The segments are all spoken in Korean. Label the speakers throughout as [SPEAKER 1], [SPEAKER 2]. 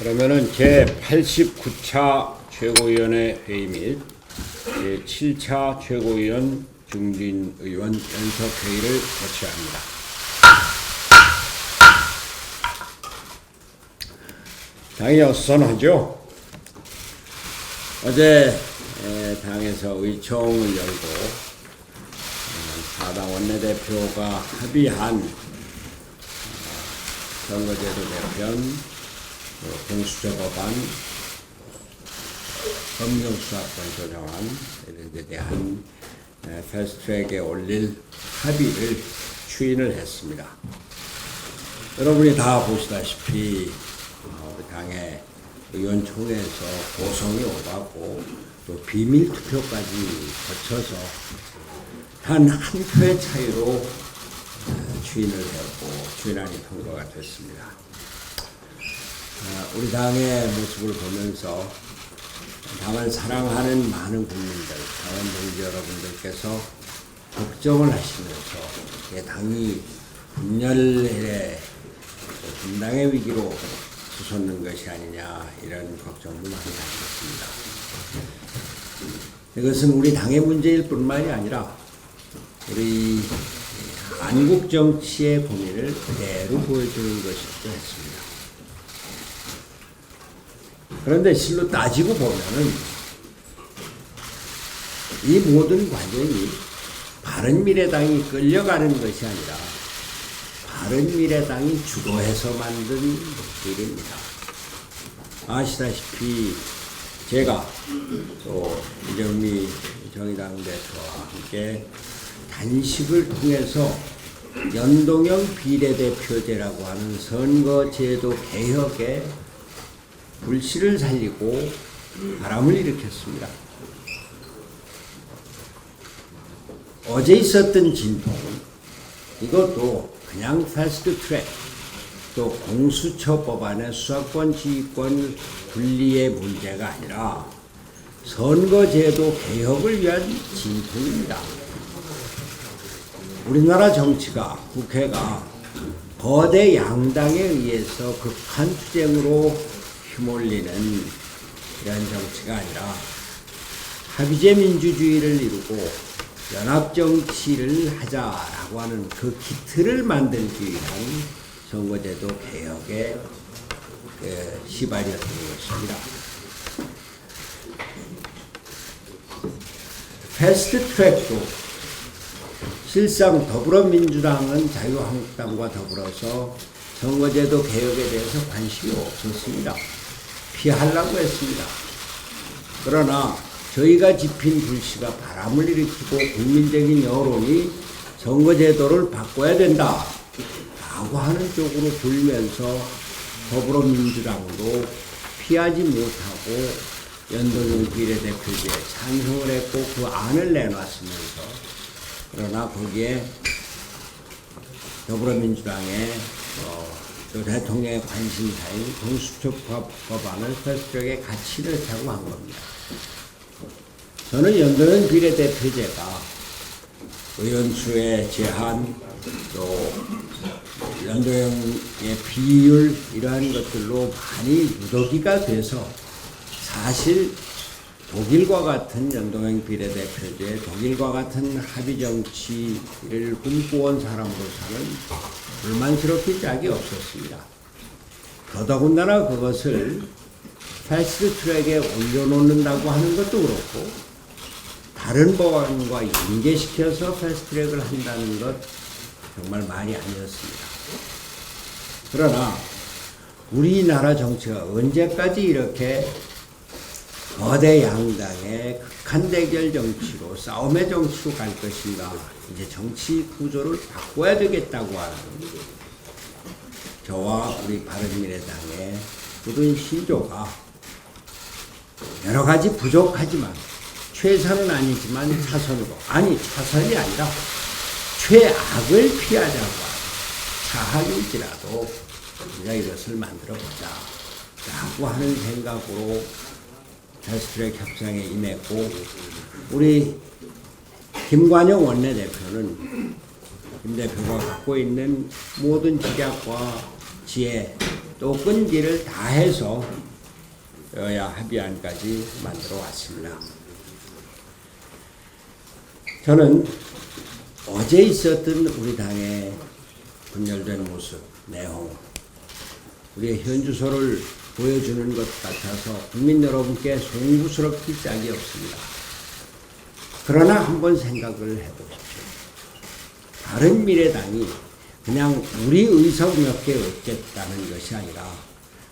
[SPEAKER 1] 그러면은 제89차 최고위원회 회의 및 제7차 최고위원 중진 의원 연석 회의를 개최합니다. 당이 어수선하죠. 어제 당에서 의총을 열고 사당 원내대표가 합의한 선거제도 개편, 공수처 법안, 검경수사권 조정안 이런 데 대한 패스트트랙에 올릴 합의를 추인을 했습니다. 여러분이 다 보시다시피 우리 당의 의원총회에서 고성이 오가고 또 비밀투표까지 거쳐서 단 한 표의 차이로 추인을 했고 추인안이 통과가 됐습니다. 우리 당의 모습을 보면서 당을 사랑하는 많은 국민들, 당원 동지 여러분들께서 걱정을 하시면서 당이 분열의 분당의 위기로 치솟는 것이 아니냐 이런 걱정도 많이 하셨습니다. 이것은 우리 당의 문제일 뿐만이 아니라 우리 한국 정치의 고민을 그대로 보여주는 것이기도 했습니다. 그런데 실로 따지고 보면은 이 모든 과정이 바른미래당이 끌려가는 것이 아니라 바른미래당이 주도해서 만든 일입니다. 아시다시피 제가 또 이정미 정의당 대표와 함께 단식을 통해서 연동형 비례대표제라고 하는 선거제도 개혁에 불씨를 살리고 바람을 일으켰습니다. 어제 있었던 진통, 이것도 그냥 패스트트랙, 또 공수처 법안의 수사권, 지휘권 분리의 문제가 아니라 선거제도 개혁을 위한 진통입니다. 우리나라 정치가, 국회가 거대 양당에 의해서 극한 투쟁으로 휘몰리는 이런 정치가 아니라 합의제 민주주의를 이루고 연합정치를 하자라고 하는 그 기틀을 만들기 위한 선거제도 개혁의 시발이었던 것입니다. 패스트트랙도 실상 더불어민주당은 자유한국당과 더불어서 선거제도 개혁에 대해서 관심이 없었습니다. 피하려고 했습니다. 그러나 저희가 지핀 불씨가 바람을 일으키고 국민적인 여론이 선거제도를 바꿔야 된다 라고 하는 쪽으로 불면서 더불어민주당도 피하지 못하고 연동형 비례대표제에 찬성을 했고 그 안을 내놨으면서 그러나 거기에 더불어민주당의 또 대통령의 관심사인 공수처 법안을 패스트트랙에 같이 넣자고 한 겁니다. 저는 연동형 비례대표제가 의원수의 제한, 또 연동형의 비율 이러한 것들로 많이 누더기가 돼서 사실 독일과 같은 연동형 비례대표제, 독일과 같은 합의정치를 꿈꾸어온 사람으로서는 불만스럽게 짝이 없었습니다. 더더군다나 그것을 패스트트랙에 올려놓는다고 하는 것도 그렇고 다른 법안과 연계시켜서 패스트트랙을 한다는 것 정말 말이 아니었습니다. 그러나 우리나라 정치가 언제까지 이렇게 거대 양당의 극한 대결 정치로 싸움의 정치로 갈 것인가, 이제 정치 구조를 바꿔야 되겠다고 하는 저와 우리 바른미래당의 모든 신조가 여러 가지 부족하지만 최선은 아니지만 차선으로, 아니 차선이 아니라 최악을 피하자고 하는 차악일지라도 우리가 이것을 만들어보자 라고 하는 생각으로 패스트트랙 협상에 임했고, 우리 김관영 원내대표는 김 대표가 갖고 있는 모든 지략과 지혜 또 끈기를 다해서 여야 합의안까지 만들어 왔습니다. 저는 어제 있었던 우리 당의 분열된 모습, 내용, 우리의 현주소를 보여주는 것 같아서 국민 여러분께 송구스럽기 짝이 없습니다. 그러나 한번 생각을 해보십시오. 바른미래당이 그냥 우리 의석 몇 개 얻겠다는 것이 아니라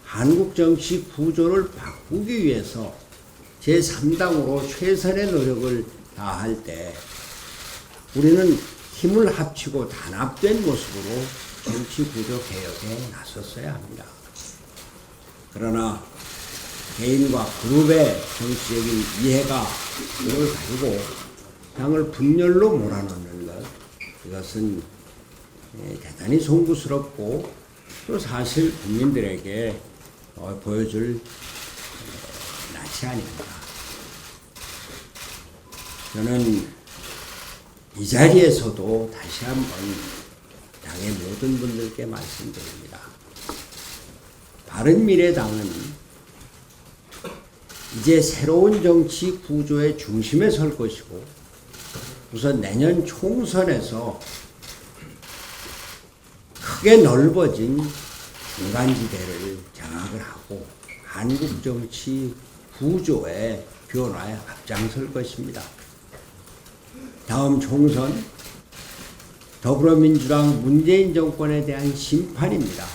[SPEAKER 1] 한국 정치 구조를 바꾸기 위해서 제3당으로 최선의 노력을 다할 때 우리는 힘을 합치고 단합된 모습으로 정치 구조 개혁에 나섰어야 합니다. 그러나 개인과 그룹의 정치적인 이해가 이걸 가지고 당을 분열로 몰아넣는 것, 이것은 대단히 송구스럽고 또 사실 국민들에게 보여줄 낯이 아닙니다. 저는 이 자리에서도 다시 한번 당의 모든 분들께 말씀드립니다. 바른미래당은 이제 새로운 정치 구조의 중심에 설 것이고 우선 내년 총선에서 크게 넓어진 중간지대를 장악을 하고 한국 정치 구조의 변화에 앞장설 것입니다. 다음 총선 더불어민주당 문재인 정권에 대한 심판입니다.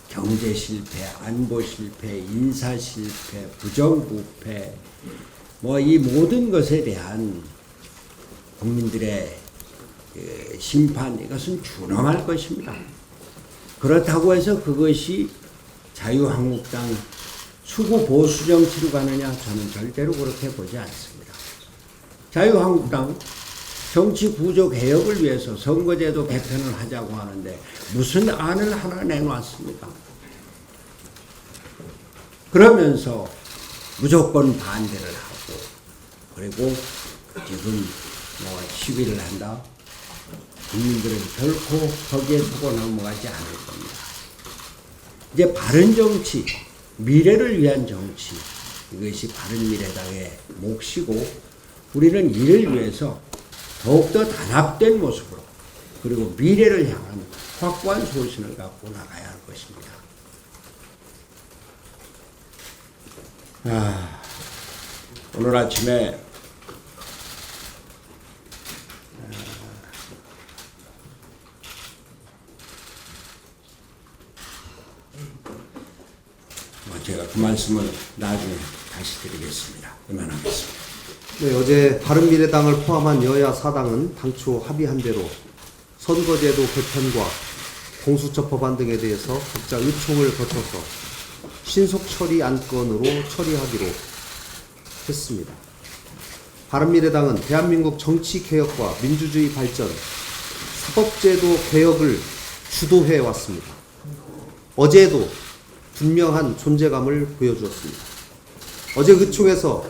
[SPEAKER 1] 경제 실패, 안보 실패, 인사 실패, 부정부패, 이 모든 것에 대한 국민들의 심판, 이것은 준엄할 것입니다. 그렇다고 해서 그것이 자유한국당 수구 보수 정치로 가느냐, 저는 절대로 그렇게 보지 않습니다. 자유한국당 정치 구조 개혁을 위해서 선거제도 개편을 하자고 하는데 무슨 안을 하나 내놨습니까? 그러면서 무조건 반대를 하고, 그리고 지금 시위를 한다. 국민들은 결코 거기에 속아 넘어가지 않을 겁니다. 이제 바른 정치, 미래를 위한 정치, 이것이 바른미래당의 몫이고, 우리는 이를 위해서 더욱더 단합된 모습으로, 그리고 미래를 향한 확고한 소신을 갖고 나가야 할 것입니다. 오늘 아침에 제가 그 말씀을 나중에 다시 드리겠습니다. 이만하겠습니다.
[SPEAKER 2] 네, 어제 바른미래당을 포함한 여야 사당은 당초 합의한 대로 선거제도 개편과 공수처 법안 등에 대해서 각자 의총을 거쳐서 신속 처리 안건으로 처리하기로 했습니다. 바른미래당은 대한민국 정치개혁과 민주주의 발전, 사법제도 개혁을 주도해 왔습니다. 어제도 분명한 존재감을 보여주었습니다. 어제 의총에서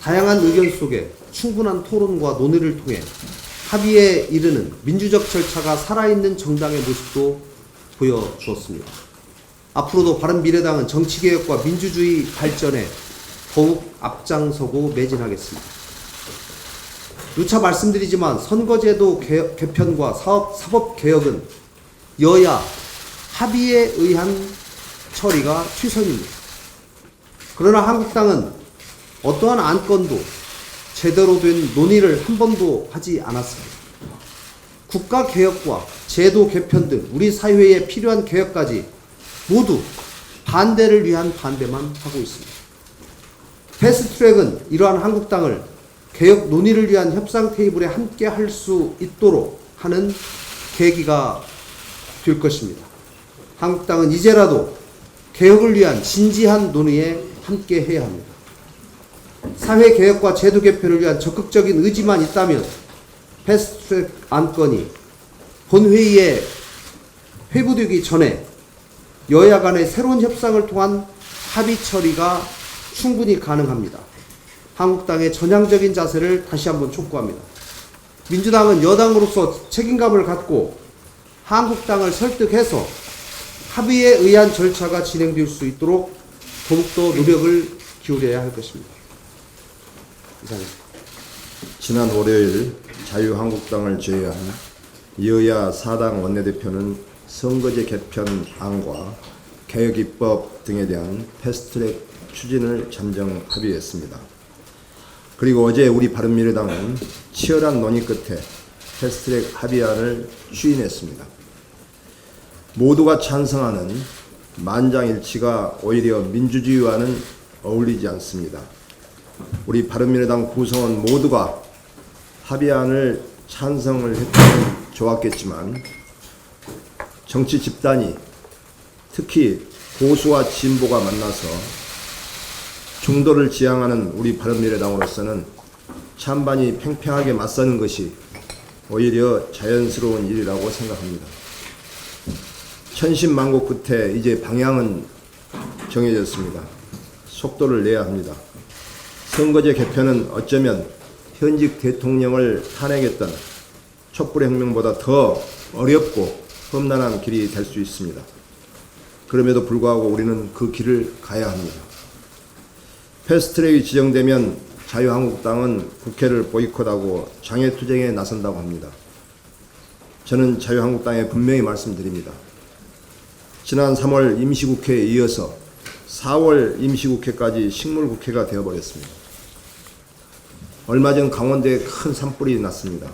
[SPEAKER 2] 다양한 의견 속에 충분한 토론과 논의를 통해 합의에 이르는 민주적 절차가 살아있는 정당의 모습도 보여주었습니다. 앞으로도 바른미래당은 정치개혁과 민주주의 발전에 더욱 앞장서고 매진하겠습니다. 누차 말씀드리지만 선거제도 개편과 사법개혁은 여야 합의에 의한 처리가 최선입니다. 그러나 한국당은 어떠한 안건도 제대로 된 논의를 한 번도 하지 않았습니다. 국가개혁과 제도 개편 등 우리 사회에 필요한 개혁까지 모두 반대를 위한 반대만 하고 있습니다. 패스트트랙은 이러한 한국당을 개혁 논의를 위한 협상 테이블에 함께 할 수 있도록 하는 계기가 될 것입니다. 한국당은 이제라도 개혁을 위한 진지한 논의에 함께 해야 합니다. 사회개혁과 제도 개편을 위한 적극적인 의지만 있다면 패스트트랙 안건이 본회의에 회부되기 전에 여야 간의 새로운 협상을 통한 합의 처리가 충분히 가능합니다. 한국당의 전향적인 자세를 다시 한번 촉구합니다. 민주당은 여당으로서 책임감을 갖고 한국당을 설득해서 합의에 의한 절차가 진행될 수 있도록 더욱더 노력을 기울여야 할 것입니다. 이상입니다.
[SPEAKER 3] 지난 월요일 자유한국당을 제외한 여야 4당 원내대표는 선거제 개편안과 개혁입법 등에 대한 패스트트랙 추진을 잠정 합의했습니다. 그리고 어제 우리 바른미래당은 치열한 논의 끝에 패스트트랙 합의안을 추인했습니다. 모두가 찬성하는 만장일치가 오히려 민주주의와는 어울리지 않습니다. 우리 바른미래당 구성원 모두가 합의안을 찬성을 했다면 좋았겠지만 정치 집단이 특히 보수와 진보가 만나서 중도를 지향하는 우리 바른미래당으로서는 찬반이 팽팽하게 맞서는 것이 오히려 자연스러운 일이라고 생각합니다. 천신만고 끝에 이제 방향은 정해졌습니다. 속도를 내야 합니다. 선거제 개편은 어쩌면 현직 대통령을 탄핵했던 촛불혁명보다 더 어렵고 험난한 길이 될 수 있습니다. 그럼에도 불구하고 우리는 그 길을 가야 합니다. 패스트트랙이 지정되면 자유한국당은 국회를 보이콧하고 장애투쟁에 나선다고 합니다. 저는 자유한국당에 분명히 말씀드립니다. 지난 3월 임시국회에 이어서 4월 임시국회까지 식물국회가 되어버렸습니다. 얼마 전 강원도에 큰 산불이 났습니다.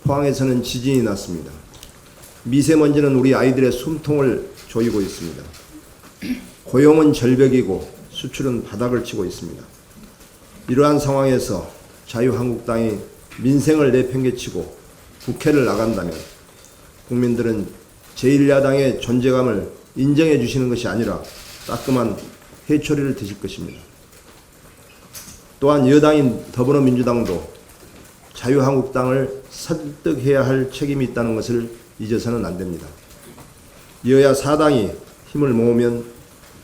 [SPEAKER 3] 포항에서는 지진이 났습니다. 미세먼지는 우리 아이들의 숨통을 조이고 있습니다. 고용은 절벽이고 수출은 바닥을 치고 있습니다. 이러한 상황에서 자유한국당이 민생을 내팽개치고 국회를 나간다면 국민들은 제1야당의 존재감을 인정해 주시는 것이 아니라 따끔한 회초리를 드실 것입니다. 또한 여당인 더불어민주당도 자유한국당을 설득해야 할 책임이 있다는 것을 잊어서는 안 됩니다. 여야 4당이 힘을 모으면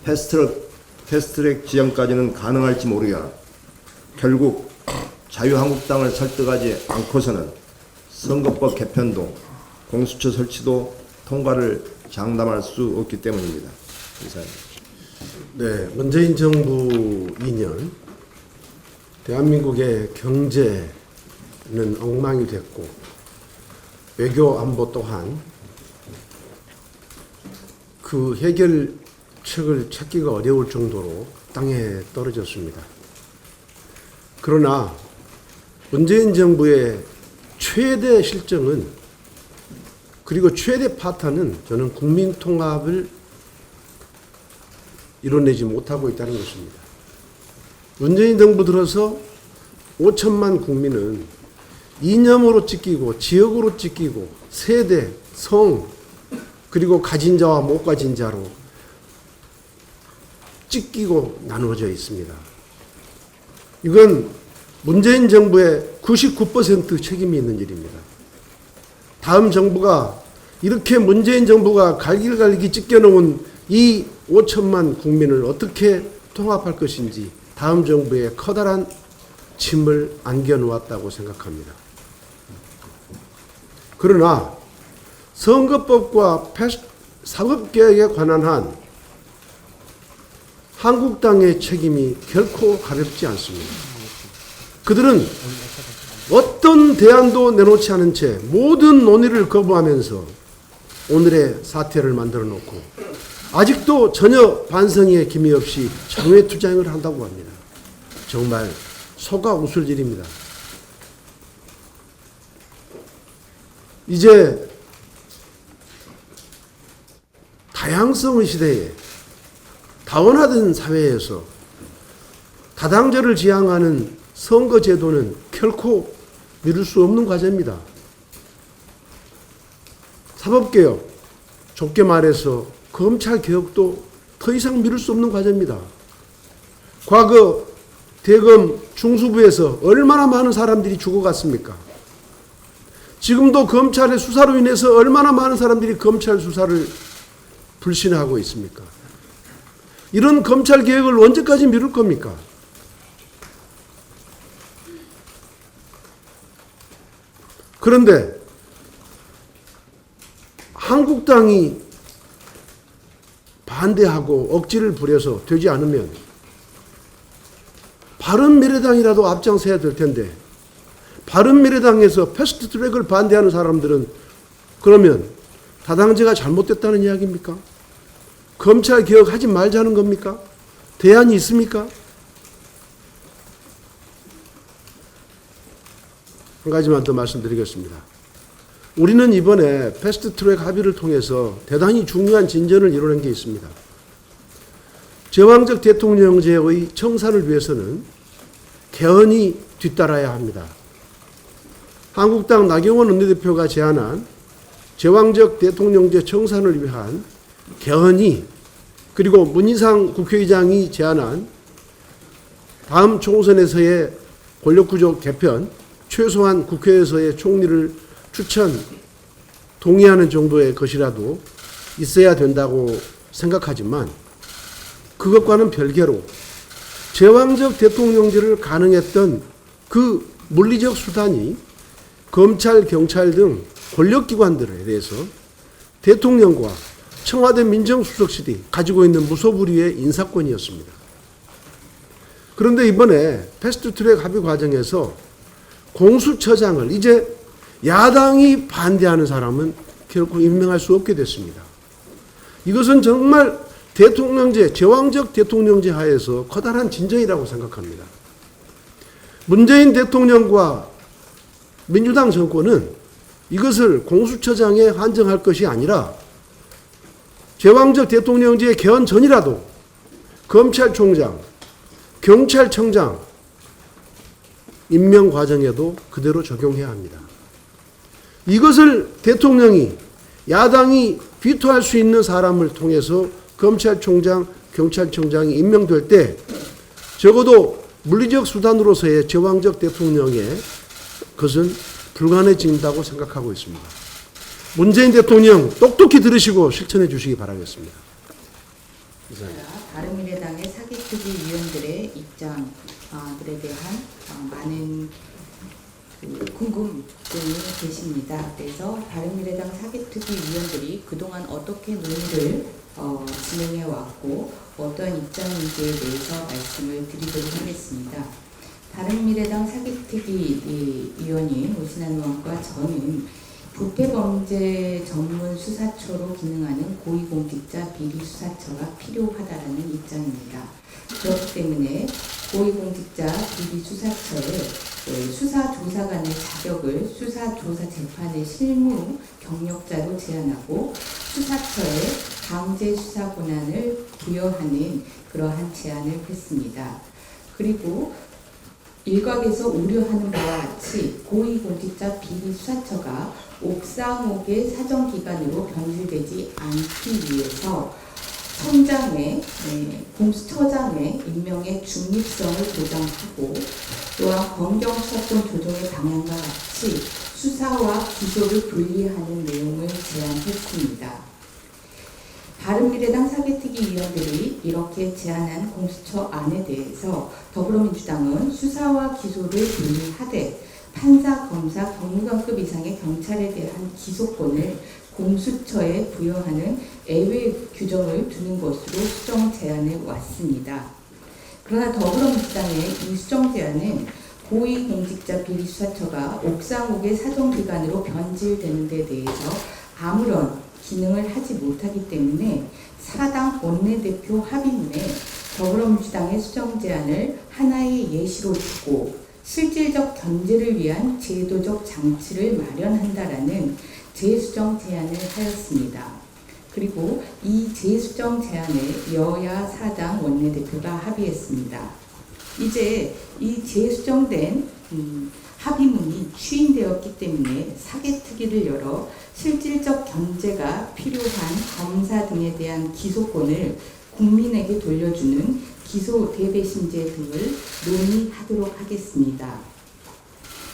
[SPEAKER 3] 패스트트랙 지정까지는 가능할지 모르겠으나 결국 자유한국당을 설득하지 않고서는 선거법 개편도 공수처 설치도 통과를 장담할 수 없기 때문입니다. 이상입니다.
[SPEAKER 2] 네, 문재인 정부 2년 대한민국의 경제는 엉망이 됐고 외교 안보 또한 그 해결책을 찾기가 어려울 정도로 땅에 떨어졌습니다. 그러나 문재인 정부의 최대 실정은 그리고 최대 파탄은 저는 국민 통합을 이뤄내지 못하고 있다는 것입니다. 문재인 정부 들어서 5천만 국민은 이념으로 찢기고 지역으로 찢기고 세대, 성 그리고 가진 자와 못 가진 자로 찢기고 나누어져 있습니다. 이건 문재인 정부의 99% 책임이 있는 일입니다. 다음 정부가 이렇게 문재인 정부가 갈기갈기 찢겨놓은 이 5천만 국민을 어떻게 통합할 것인지 다음 정부에 커다란 짐을 안겨놓았다고 생각합니다. 그러나 선거법과 사법개혁에 관한 한 한국당의 책임이 결코 가볍지 않습니다. 그들은 어떤 대안도 내놓지 않은 채 모든 논의를 거부하면서 오늘의 사태를 만들어 놓고 아직도 전혀 반성의 기미 없이 장외투쟁을 한다고 합니다. 정말 속아 웃을 일입니다. 이제 다양성의 시대에 다원화된 사회에서 다당제를 지향하는 선거제도는 결코 미룰 수 없는 과제입니다. 사법개혁, 좁게 말해서 검찰개혁도 더 이상 미룰 수 없는 과제입니다. 과거 대검 중수부에서 얼마나 많은 사람들이 죽어갔습니까? 지금도 검찰의 수사로 인해서 얼마나 많은 사람들이 검찰 수사를 불신하고 있습니까? 이런 검찰개혁을 언제까지 미룰 겁니까? 그런데
[SPEAKER 4] 한국당이 반대하고 억지를 부려서 되지 않으면 바른미래당이라도 앞장서야 될 텐데, 바른미래당에서 패스트트랙을 반대하는 사람들은 그러면 다당제가 잘못됐다는 이야기입니까? 검찰 개혁하지 말자는 겁니까? 대안이 있습니까? 한 가지만 더 말씀드리겠습니다. 우리는 이번에 패스트트랙 합의를 통해서 대단히 중요한 진전을 이뤄낸 게 있습니다. 제왕적 대통령제의 청산을 위해서는 개헌이 뒤따라야 합니다. 한국당 나경원 원내대표가 제안한 제왕적 대통령제 청산을 위한 개헌이, 그리고 문희상 국회의장이 제안한 다음 총선에서의 권력구조 개편, 최소한 국회에서의 총리를 추천, 동의하는 정도의 것이라도 있어야 된다고 생각하지만, 그것과는 별개로 제왕적 대통령제를 가능했던 그 물리적 수단이 검찰, 경찰 등 권력기관들에 대해서 대통령과 청와대 민정수석실이 가지고 있는 무소불위의 인사권이었습니다. 그런데 이번에 패스트트랙 합의 과정에서 공수처장을 이제 야당이 반대하는 사람은 결코 임명할 수 없게 됐습니다. 이것은 정말 대통령제, 제왕적 대통령제 하에서 커다란 진전이라고 생각합니다. 문재인 대통령과 민주당 정권은 이것을 공수처장에 한정할 것이 아니라 제왕적 대통령제 개헌 전이라도 검찰총장, 경찰청장 임명 과정에도 그대로 적용해야 합니다. 이것을 대통령이, 야당이 비토할 수 있는 사람을 통해서 검찰총장, 경찰청장이 임명될 때 적어도 물리적 수단으로서의 제왕적 대통령의 것은 불가능해진다고 생각하고 있습니다. 문재인 대통령 똑똑히 들으시고 실천해 주시기 바라겠습니다.
[SPEAKER 5] 바른미래당의 사기특위 위원들의 입장들에 대한 많은 궁금증이 계십니다. 그래서 바른미래당 사기특위 위원들이 그동안 어떻게 논의를 진행해 왔고 어떤 입장인지에 대해서 말씀을 드리도록 하겠습니다. 바른미래당 사기특위 위원인 오신환 의원과 저는 부패범죄 전문 수사처로 기능하는 고위공직자 비리수사처가 필요하다라는 입장입니다. 그렇기 때문에 고위공직자 비리수사처를 수사조사관의 자격을 수사조사재판의 실무 경력자로 제한하고 수사처에 강제 수사 권한을 부여하는 그러한 제안을 했습니다. 그리고 일각에서 우려하는 바와 같이 고위공직자 비리수사처가 옥상옥의 사정기관으로 변질되지 않기 위해서 공수처장의 임명의 중립성을 보장하고 또한 검경수사권 조정의 방향과 같이 수사와 기소를 분리하는 내용을 제안했습니다. 바른미래당 사기특위 위원들이 이렇게 제안한 공수처 안에 대해서 더불어민주당은 수사와 기소를 분리하되 판사, 검사, 경무관급 이상의 경찰에 대한 기소권을 공수처에 부여하는 예외 규정을 두는 것으로 수정 제안을 왔습니다. 그러나 더불어민주당의 이 수정 제안은 고위공직자 비리수사처가 옥상옥의 사정기관으로 변질되는 데 대해서 아무런 기능을 하지 못하기 때문에 사당 원내대표 합의문에 더불어민주당의 수정 제안을 하나의 예시로 두고 실질적 견제를 위한 제도적 장치를 마련한다라는 재수정 제안을 하였습니다. 그리고 이 재수정 제안에 여야 사당 원내대표가 합의했습니다. 이제 이 재수정된 합의문이 추인되었기 때문에 사개특위를 열어 실질적 견제가 필요한 검사 등에 대한 기소권을 국민에게 돌려주는 기소 대배심제 등을 논의하도록 하겠습니다.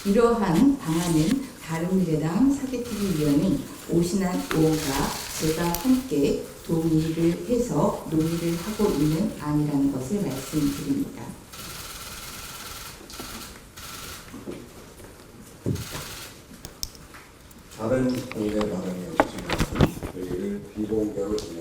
[SPEAKER 5] 이러한 방안은 바른미래당 사개특위위원인 오신환 의원과 제가 함께 동의를 해서 논의를 하고 있는 안이라는 것을 말씀드립니다.
[SPEAKER 6] 다른 의뢰 발언이 없으신 것은 공격을